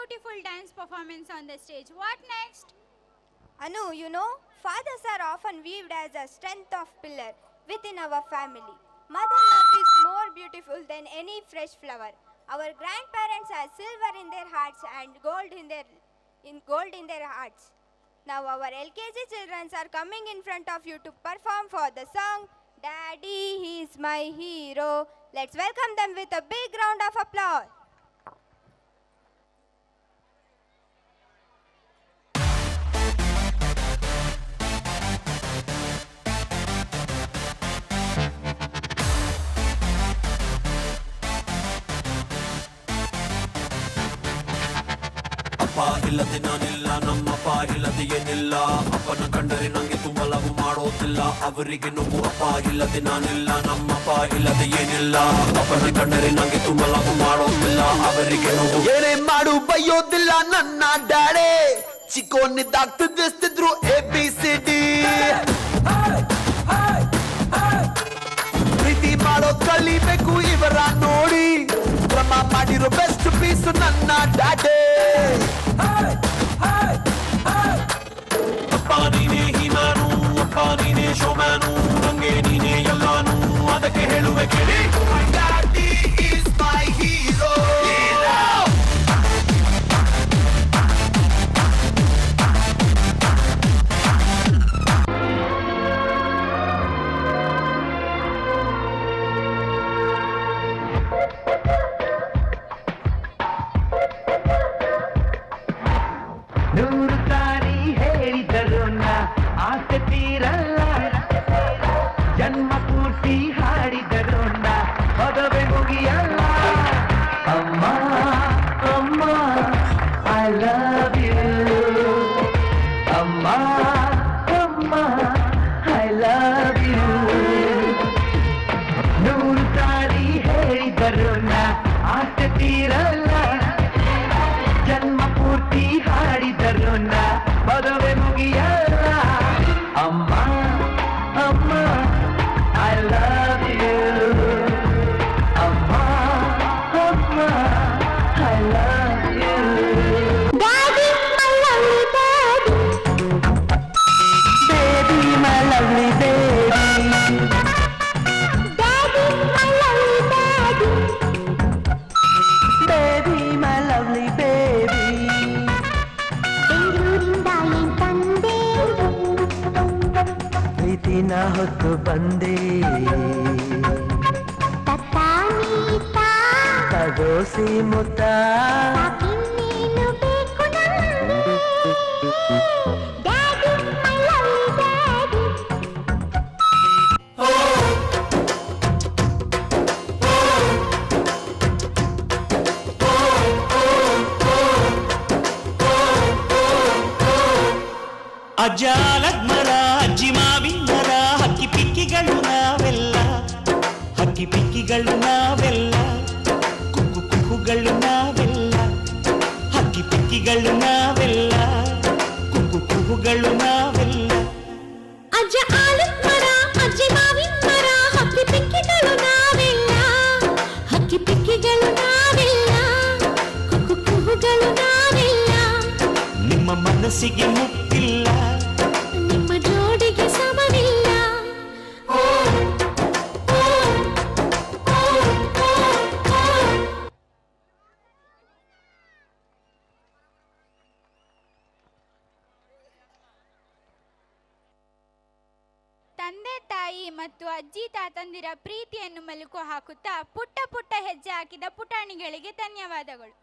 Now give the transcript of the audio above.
beautiful dance performance on the stage. What next? Anu, you know, fathers are often viewed as a strength of pillar within our family. Mother love is more beautiful than any fresh flower. Our grandparents have silver in their hearts and gold in their hearts. Now our LKG children are coming in front of you to perform for the song Daddy, He's My Hero. Let's welcome them with a big round of applause. ಅಪ್ಪ ಇಲ್ಲದೆ ನಾನಿಲ್ಲ, ನಮ್ಮಪ್ಪ ಇಲ್ಲದೆ ಏನಿಲ್ಲ. ಅಪ್ಪನ ಕಂಡರೆ ನಂಗೆ ತುಂಬ ಲವ್ ಮಾಡೋದಿಲ್ಲ, ಅವರಿಗೆ ನೋವು. ಅಪ್ಪ ಇಲ್ಲದೆ ನಾನಿಲ್ಲ, ನಮ್ಮಪ್ಪ ಇಲ್ಲದೆ ಏನಿಲ್ಲ. ಅಪ್ಪನ ಕಂಡರೆ ನಂಗೆ ತುಂಬ ಲವ್ ಮಾಡೋದಿಲ್ಲ, ಅವರಿಗೆ ನೋವು. ಏನೇ ಮಾಡು ಬೈಯೋದಿಲ್ಲ ನನ್ನ ಡ್ಯಾಡೆ, ಚಿಕ್ಕೋನಿದ್ದಾಗ ತಿದ್ದಿಸ್ತಿದ್ರು ABCD. ಪ್ರೀತಿ ಮಾಡೋ ಕಲಿಬೇಕು ಇವರ ನೋಡಿ, ಕ್ರಮ ಮಾಡಿರೋ ಬೆಸ್ಟ್ ಪೀಸ್ ನನ್ನ ಡ್ಯಾಡೆ. ಅಪ್ಪ ನೀನೇ ಹೀಮಾನು, ಅಪ್ಪ ನೀನೇ ಶೋಮ್ಯಾನು, ನಂಗೆ ನೀನೇ ಎಲ್ಲಾನು, ಅದಕ್ಕೆ ಹೇಳುವೆ ಕೇಳಿ. Daddy is my hero. ನೂರು ಸಾರಿ ಹೇಳಿದರು ಆಸೆ ತೀರಲ್ಲ, ಜನ್ಮ ಪೂರ್ತಿ ಹಾಡಿದರು ಮದುವೆ ಮುಗಿಯಲ್ಲ. ಅಮ್ಮ ಅಮ್ಮ ಐ ಲವ್ ಯು, ಅಮ್ಮ ಅಮ್ಮ ಐ ಲವ್ ಯು. ನೂರು ಸಾರಿ ಹೇಳಿದರು ಆಸೆ ತೀರಲ್ಲ, ಜನ್ಮ ಪೂರ್ತಿ ಹಾಡಿದರು ಮದುವೆ ಮುಗಿಯಲ್ಲ. ಅಮ್ಮ ಅಮ್ಮ ಐ ಲವ್ ಯು, ಅಮ್ಮ ಅಮ್ಮ I love you. Daddy, my lovely daddy. Baby, my lovely baby. Daddy, my lovely daddy. Baby, my lovely baby. ಬೆಂಗಳೂರಿಂದ ಏನ್ ತಂದೆ, ಪ್ರೀತಿನ ಹೊತ್ತು ಬಂದೆ, ತತ್ತಾನೀತ ತಗೋಸಿ ಮುತ್ತ. ಇನ್ನೇನು ಬೇಕು ನಮ್ಗೆ. Daddy, my lovely daddy. ಅಜ್ಜ ಲಗ್ಮರ, ಅಜ್ಜಿ ಮಾವಿನರ, ಹಕ್ಕಿ ಪಿಕ್ಕಿಗಳು ನಾವೆಲ್ಲ, ಹಕ್ಕಿ ಪಿಕ್ಕಿಗಳು ನಾವೆಲ್ಲ, ಕುಕ್ಕು ಕುಕ್ಕುಗಳು ನಾವೆಲ್ಲ, ಹಕ್ಕಿ ಪಿಕ್ಕಿಗಳು ನಾವೆಲ್ಲ, ಕುಕ್ಕು ಕುಕ್ಕುಗಳು ನಾವೆಲ್ಲ. ಅಜ್ಜ ಆಲದ ಮರ, ಅಜ್ಜಿ ಮಾವಿನ ಮರ, ಹಕ್ಕಿ ಪಿಕ್ಕಿಗಳು ನಾವೆಲ್ಲ, ಹಕ್ಕಿ ಪಿಕ್ಕಿಗಳು ನಾವೆಲ್ಲ, ಕುಹು ಕುಹುಗಳು ನಾವೆಲ್ಲ. ನಿಮ್ಮ ಮನಸ್ಸಿಗೆ ಮುಟ್ಟಿಲ್ಲ, ನಿಮ್ಮ ಜೋಡಿಗೆ ಸಮವಿಲ್ಲ. ತಂದೆ ತಾಯಿ ಮತ್ತು ಅಜ್ಜಿ ತಾತಂದಿರ ಪ್ರೀತಿಯನ್ನು ಮೆಲುಕು ಹಾಕುತ್ತಾ ಪುಟ್ಟ ಪುಟ್ಟ ಹೆಜ್ಜೆ ಹಾಕಿದ ಪುಟಾಣಿಗಳಿಗೆ ಧನ್ಯವಾದಗಳು.